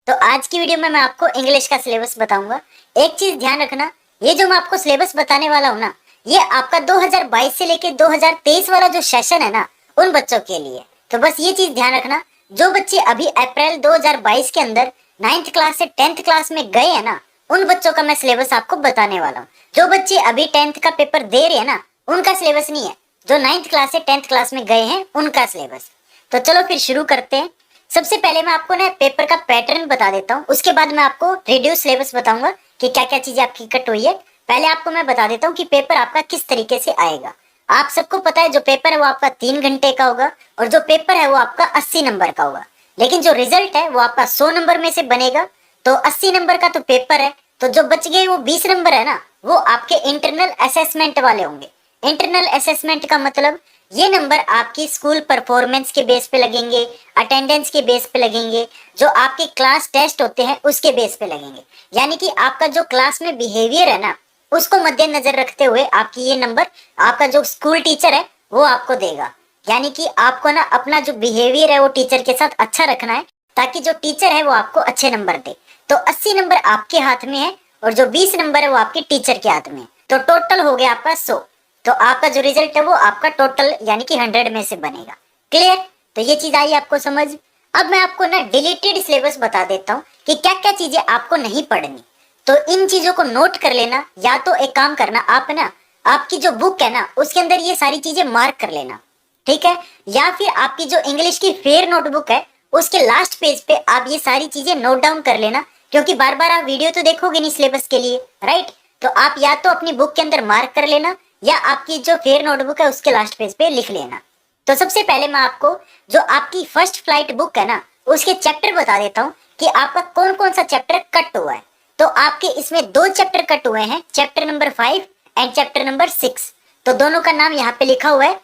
तो आज की वीडियो में मैं आपको इंग्लिश का सिलेबस बताऊंगा। एक चीज ध्यान रखना, ये जो मैं आपको सिलेबस बताने वाला हूँ ना, ये आपका 2022 से लेके 2023 वाला जो सेशन है ना, उन बच्चों के लिए। तो बस ये चीज ध्यान रखना, जो बच्चे अभी अप्रैल 2022 के अंदर 9th क्लास से 10th क्लास में गए हैं ना, उन बच्चों का मैं सिलेबस आपको बताने वाला हूँ। जो बच्चे अभी 10th का पेपर दे रहे हैं ना, उनका सिलेबस नहीं है। जो 9th क्लास से 10th क्लास में गए हैं उनका सिलेबस। तो चलो फिर शुरू करते हैं। सबसे पहले मैं आपको ना पेपर का पैटर्न बता देता हूँ, उसके बाद मैं आपको रिड्यूस सिलेबस बताऊंगा कि क्या क्या चीजें आपकी कट हुई है। पहले आपको मैं बता देता हूँ कि पेपर आपका किस तरीके से आएगा। आप सबको पता है जो पेपर है वो आपका 3 घंटे का होगा और जो पेपर है वो आपका 80 नंबर का होगा। लेकिन जो रिजल्ट है वो आपका 100 नंबर में से बनेगा। तो 80 नंबर का तो पेपर है, तो जो बच गए वो 20 नंबर है ना, वो आपके इंटरनल असेसमेंट वाले होंगे। इंटरनल असेसमेंट का मतलब ये नंबर आपकी स्कूल परफॉर्मेंस के बेस पे लगेंगे, अटेंडेंस के बेस पे लगेंगे, जो आपके क्लास टेस्ट होते हैं उसके बेस पे लगेंगे। यानी कि आपका जो क्लास में बिहेवियर है ना, उसको मद्देनजर रखते हुए आपकी ये नंबर आपका जो स्कूल टीचर है वो आपको देगा। यानी कि आपको ना अपना जो बिहेवियर है वो टीचर के साथ अच्छा रखना है, ताकि जो टीचर है वो आपको अच्छे नंबर दे। तो 80 नंबर आपके हाथ में है और जो 20 नंबर है वो आपके टीचर के हाथ में है। तो टोटल हो गया आपका 100। तो आपका जो रिजल्ट है वो आपका टोटल यानी कि 100 में से बनेगा। क्लियर? तो ये चीज आई आपको समझ। अब मैं आपको ना डिलीटेड सिलेबस बता देता हूँ कि क्या क्या चीजें आपको नहीं पढ़नी। तो इन चीजों को नोट कर लेना, या तो एक काम करना, आप ना आपकी जो बुक है ना उसके अंदर ये सारी चीजें मार्क कर लेना, ठीक है? या फिर आपकी जो इंग्लिश की फेयर नोटबुक है उसके लास्ट पेज पे आप ये सारी चीजें नोट डाउन कर लेना, क्योंकि बार बार आप वीडियो तो देखोगे नहीं सिलेबस के लिए, राइट? तो आप या तो अपनी बुक के अंदर मार्क कर लेना या आपकी जो फेयर नोटबुक है उसके लास्ट पेज पे लिख लेना। तो सबसे पहले मैं आपको जो आपकी फर्स्ट फ्लाइट बुक है ना उसके चैप्टर बता देता हूँ कि आपका कौन कौन सा चैप्टर कट हुआ है। तो आपके इसमें 2 चैप्टर कट हुए हैं, chapter number 5 and chapter number 6। तो दोनों का नाम यहाँ पे लिखा हुआ है।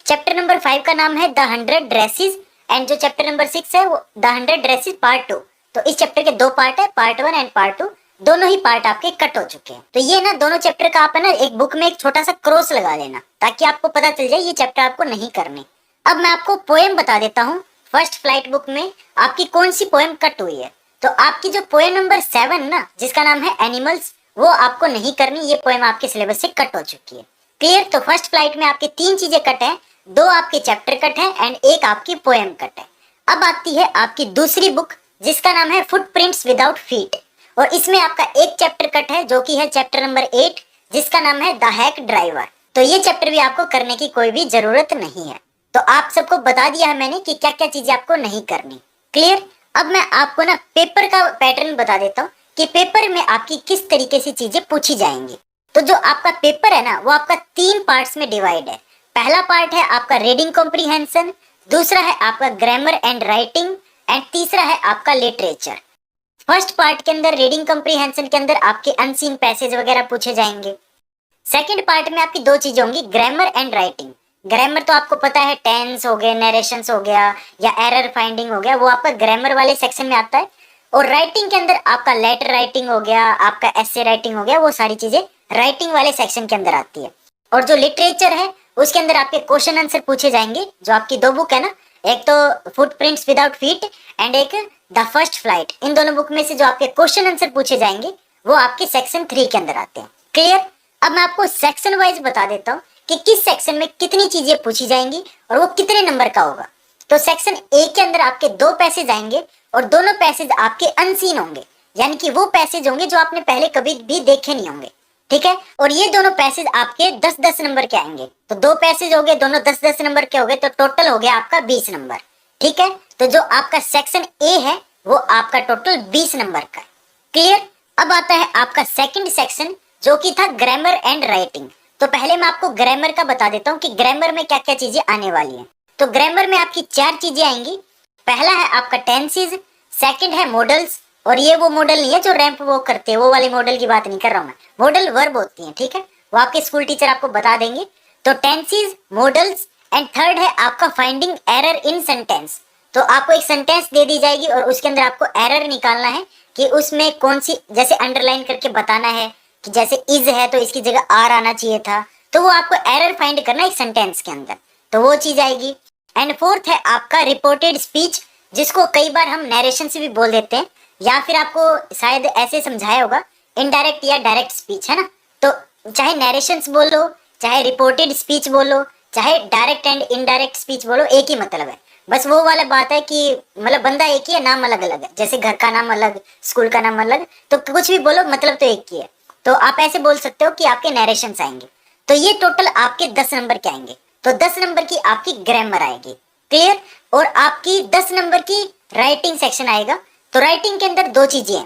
चैप्टर नंबर 5 का नाम है द 100 ड्रेसेस एंड जो चैप्टर नंबर 6 है वो द 100 ड्रेसेस पार्ट 2। तो इस चैप्टर के 2 पार्ट है, पार्ट 1 एंड पार्ट 2। दोनों ही पार्ट आपके कट हो चुके हैं। तो ये ना दोनों चैप्टर का आप है ना एक बुक में एक छोटा सा क्रॉस लगा लेना, ताकि आपको पता चल जाए ये चैप्टर आपको नहीं करने। अब मैं आपको पोएम बता देता हूँ, फर्स्ट फ्लाइट बुक में आपकी कौन सी पोएम कट हुई है। तो आपकी जो पोएम नंबर 7 ना, जिसका नाम है एनिमल्स, वो आपको नहीं करनी। ये पोएम आपके सिलेबस से कट हो चुकी है। क्लियर? तो फर्स्ट फ्लाइट में आपके 3 चीजें कट है, 2 आपके चैप्टर कट है एंड 1 आपकी पोएम कट है। अब आती है आपकी दूसरी बुक जिसका नाम है फुटप्रिंट्स विदाउट फीट, और इसमें आपका 1 चैप्टर कट है जो कि है चैप्टर नंबर 8 जिसका नाम है द हैक ड्राइवर। तो ये चैप्टर भी आपको करने की कोई भी जरूरत नहीं है। तो आप सबको बता दिया है मैंने कि क्या क्या चीजें आपको नहीं करनी। क्लियर? अब मैं आपको ना पेपर का पैटर्न बता देता हूँ कि पेपर में आपकी किस तरीके से चीजें पूछी जाएंगी। तो जो आपका पेपर है ना वो आपका 3 पार्ट्स में डिवाइड है। पहला पार्ट है आपका रीडिंग कॉम्प्रीहेंशन, दूसरा है आपका ग्रामर एंड राइटिंग एंड तीसरा है आपका लिटरेचर। फर्स्ट पार्ट के अंदर रीडिंग कॉम्प्रीहेंशन के अंदर आपके अनसीन पैसेज वगैरह पूछे जाएंगे। सेकंड पार्ट में आपकी 2 चीजें होंगी, ग्रामर एंड राइटिंग। ग्रामर तो आपको पता है, टेंस हो गए, नरेशंस हो गया या एरर फाइंडिंग हो गया, वो आपका ग्रामर वाले सेक्शन में आता है। और राइटिंग के अंदर आपका लेटर राइटिंग हो गया, आपका एसे राइटिंग हो गया, वो सारी चीजें राइटिंग वाले सेक्शन के अंदर आती है। और जो लिटरेचर है उसके अंदर आपके क्वेश्चन आंसर पूछे जाएंगे। जो आपकी 2 बुक है ना, एक तो फुटप्रिंट्स विदाउट फीट एंड एक द फर्स्ट फ्लाइट, इन दोनों बुक में से जो आपके क्वेश्चन आंसर पूछे जाएंगे वो आपके सेक्शन 3 के अंदर आते हैं। क्लियर? अब मैं आपको सेक्शन वाइज बता देता हूँ कि किस सेक्शन में कितनी चीजें पूछी जाएंगी और वो कितने नंबर का होगा। तो सेक्शन ए के अंदर आपके 2 पैसेज आएंगे और दोनों पैसेज आपके अनसीन होंगे, यानी कि वो पैसेज होंगे जो आपने पहले कभी भी देखे नहीं होंगे, ठीक है? और ये दोनों पैसेज आपके 10-10 नंबर के आएंगे। तो 2 पैसेज हो गए, दोनों 10-10 नंबर के हो गए, तो टोटल हो गया आपका 20 नंबर, ठीक है? तो जो आपका सेक्शन ए है वो आपका टोटल 20 नंबर का है। क्लियर? अब आता है आपका सेकंड सेक्शन जो कि था ग्रामर एंड राइटिंग। तो पहले मैं आपको ग्रामर का बता देता हूँ कि ग्रामर में क्या क्या चीजें आने वाली हैं। तो ग्रामर में आपकी 4 चीजें आएंगी। पहला है आपका टेंसेज, सेकंड है मॉडल्स, और ये वो मॉडल नहीं है जो रैंप वॉक करते हैं, वो वाले मॉडल की बात नहीं कर रहा हूँ मैं, मॉडल वर्ब होती है, ठीक है? वो आपके स्कूल टीचर आपको बता देंगे। तो टेंसेज, मॉडल्स एंड थर्ड है आपका फाइंडिंग एरर इन सेंटेंस। तो आपको एक सेंटेंस दे दी जाएगी और उसके अंदर आपको एरर निकालना है कि उसमें कौन सी, जैसे अंडरलाइन करके बताना है कि जैसे इज है तो इसकी जगह आर आना चाहिए था। तो वो आपको एरर फाइंड करना है एक सेंटेंस के अंदर, तो वो चीज आएगी। एंड फोर्थ है आपका रिपोर्टेड स्पीच, जिसको कई बार हम नरेशन से भी बोल देते हैं। या फिर आपको शायद ऐसे समझाया होगा इनडायरेक्ट या डायरेक्ट स्पीच, है ना। तो चाहे नरेशंस बोलो, चाहे रिपोर्टेड स्पीच बोलो, चाहे डायरेक्ट एंड इनडायरेक्ट स्पीच बोलो, एक ही मतलब है। बस वो वाला बात है कि मतलब बंदा एक ही है, नाम अलग अलग है। जैसे घर का नाम अलग, स्कूल का नाम अलग, तो कुछ भी बोलो मतलब तो एक ही है। तो आप ऐसे बोल सकते हो कि आपके नरेशंस आएंगे। तो ये टोटल आपके 10 नंबर के आएंगे। तो 10 नंबर की आपकी ग्रामर आएगी, क्लियर। और आपकी 10 नंबर की राइटिंग सेक्शन आएगा। तो राइटिंग के अंदर दो चीजें हैं।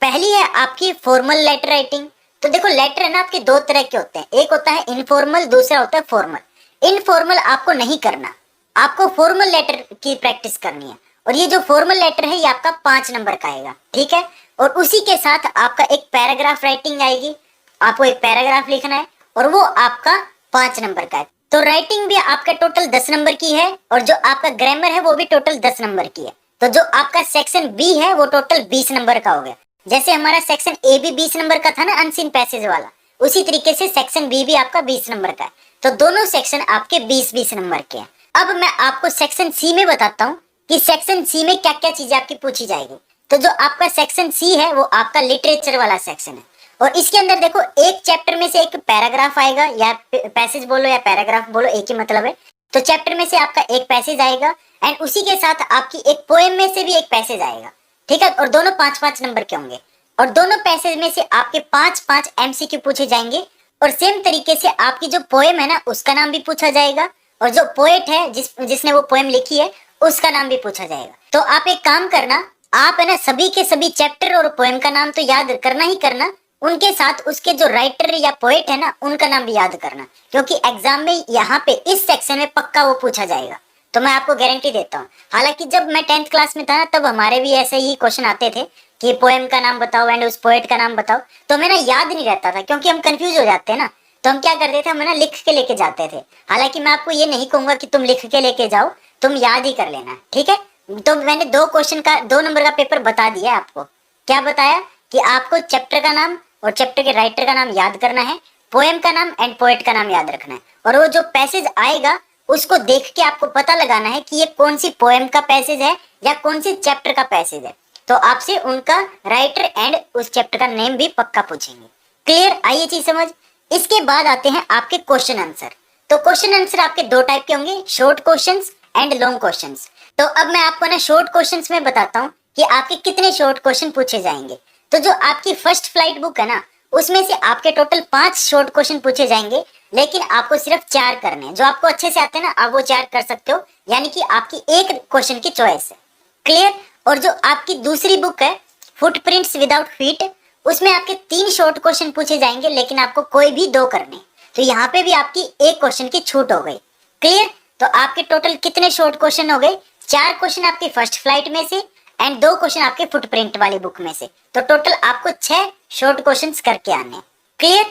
पहली है आपकी फॉर्मल लेटर राइटिंग। तो देखो लेटर है ना आपके दो तरह के होते हैं, एक होता है इनफॉर्मल, दूसरा होता है फॉर्मल। इनफॉर्मल आपको नहीं करना, आपको फॉर्मल लेटर की प्रैक्टिस करनी है। और ये जो फॉर्मल लेटर है ये आपका 5 नंबर का आएगा, ठीक है। और उसी के साथ आपका एक पैराग्राफ राइटिंग आएगी, आपको एक पैराग्राफ लिखना है और वो आपका 5 नंबर का है। तो राइटिंग भी आपका टोटल 10 नंबर की है और जो आपका ग्रामर है वो भी टोटल 10 नंबर की है। तो जो आपका सेक्शन बी है वो टोटल 20 नंबर का हो गया। जैसे हमारा सेक्शन ए भी 20 नंबर का था ना, अनसीन पैसेज वाला, उसी तरीके से सेक्शन बी भी आपका 20 नंबर का है। तो दोनों सेक्शन आपके 20-20 नंबर के हैं। अब मैं आपको सेक्शन सी में बताता हूँ कि सेक्शन सी में क्या क्या चीजें आपकी पूछी जाएगी। तो जो आपका सेक्शन सी है वो आपका लिटरेचर वाला सेक्शन है। और इसके अंदर देखो एक चैप्टर में से एक पैराग्राफ आएगा, या पैसेज बोलो या पैराग्राफ बोलो, एक ही मतलब है। तो चैप्टर में से आपका एक पैसेज आएगा एंड उसी के साथ आपकी एक पोएम में से भी एक पैसेज आएगा, ठीक है। और दोनों 5-5 नंबर के होंगे। और दोनों पैसेज में से आपके 5-5 एमसीक्यू पूछे जाएंगे। और सेम तरीके से आपकी जो पोएम है ना उसका नाम भी पूछा जाएगा, और जो पोएट है जिसने वो पोएम लिखी है उसका नाम भी पूछा जाएगा। तो आप एक काम करना, आप है ना सभी के सभी चैप्टर और पोएम का नाम तो याद करना ही करना, उनके साथ उसके जो राइटर या पोएट है ना उनका नाम भी याद करना, क्योंकि एग्जाम में यहाँ पे इस सेक्शन में पक्का वो पूछा जाएगा। तो मैं आपको गारंटी देता हूँ। हालांकि जब मैं 10th क्लास में था ना तब हमारे भी ऐसे ही क्वेश्चन आते थे कि पोएम का नाम बताओ एंड उस पोएट का नाम बताओ, तो हमें ना याद नहीं रहता था क्योंकि हम कंफ्यूज हो जाते हैं ना। तो हम क्या करते थे, हम ना लिख के लेके जाते थे। हालांकि मैं आपको ये नहीं कहूंगा कि तुम लिख के लेके जाओ, तुम याद ही कर लेना, ठीक है। तो मैंने 2 क्वेश्चन का 2 नंबर का पेपर बता दिया है आपको। क्या बताया कि आपको चैप्टर का नाम और चैप्टर के राइटर का नाम याद करना है, पोएम का नाम एंड पोएट का नाम याद रखना है। और वो जो पैसेज आएगा उसको देख के आपको पता लगाना है कि ये कौन सी पोएम का पैसेज है या कौन सी चैप्टर का पैसेज है। तो आपसे उनका राइटर एंड उस चैप्टर का नेम भी पक्का पूछेंगे, क्लियर। आइए चीज समझ। इसके बाद आते हैं आपके क्वेश्चन आंसर। तो क्वेश्चन आंसर आपके 2 टाइप के होंगे, short questions and long questions. तो अब मैं आपको ना शॉर्ट क्वेश्चंस में बताता हूँ कि आपके कितने शॉर्ट क्वेश्चन पूछे जाएंगे। तो जो आपकी फर्स्ट फ्लाइट बुक है ना उसमें से आपके टोटल 5 शॉर्ट क्वेश्चन पूछे जाएंगे, लेकिन आपको सिर्फ 4 करने हैं। जो आपको अच्छे से आते हैं ना आप वो 4 कर सकते हो, यानी कि आपकी एक क्वेश्चन की चॉइस है, क्लियर। और जो आपकी दूसरी बुक है फुटप्रिंट्स विदाउट फीट, उसमें आपके 3 शॉर्ट क्वेश्चन पूछे जाएंगे, लेकिन आपको कोई भी 2 करने। तो यहाँ पे भी आपकी एक क्वेश्चन की छूट हो गई, क्लियर। तो आपके टोटल कितने शॉर्ट क्वेश्चन हो गए, 4 क्वेश्चन आपकी फर्स्ट फ्लाइट में से एंड 2 क्वेश्चन आपके फुटप्रिंट वाली बुक में से। तो टोटल आपको 6 शॉर्ट क्वेश्चंस करके आने, क्लियर।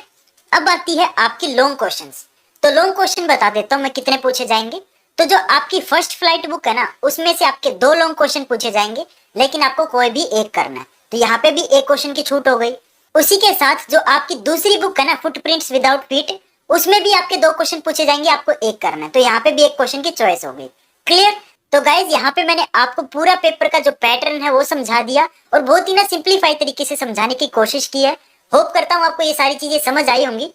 अब आती है आपकी लॉन्ग क्वेश्चंस। तो लॉन्ग क्वेश्चन बता देता हूँ मैं कितने पूछे जाएंगे। तो जो आपकी फर्स्ट फ्लाइट बुक है ना उसमें से आपके 2 लॉन्ग क्वेश्चन पूछे जाएंगे, लेकिन आपको कोई भी एक करना है। तो यहाँ पे भी एक क्वेश्चन की छूट हो गई। उसी के साथ जो आपकी दूसरी बुक है ना फुटप्रिंट्स विदाउट फीट, उसमें भी आपके 2 क्वेश्चन पूछे जाएंगे, आपको एक करना है। तो यहाँ पे भी एक क्वेश्चन की चॉइस हो गई, क्लियर। तो गाइज यहाँ पे मैंने आपको पूरा पेपर का जो पैटर्न है वो समझा दिया और बहुत ही ना सिंप्लीफाई तरीके से समझाने की कोशिश की है। होप करता हूँ आपको ये सारी चीजें समझ आई होंगी।